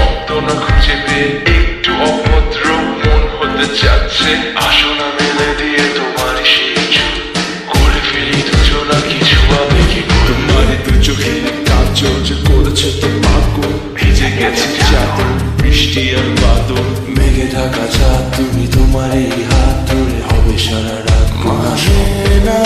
শব্দ না খুঁজে পেয়ে একটু অভদ্র মন হতে চাচ্ছে। আসো না মেলে দিয়ে তোমারই সেই চুল, করে ফেলি দুজনা কিছু আবেগে। তোমার দু চোখের কাজল যে করেছে তো পাগল, ভিজে গেছে চাদর বৃষ্টি আর বাদল। মেঘে ঢাকা চাঁদ তুমি, তোমার এই হাত ধরে হবে সারা রাত। মানে না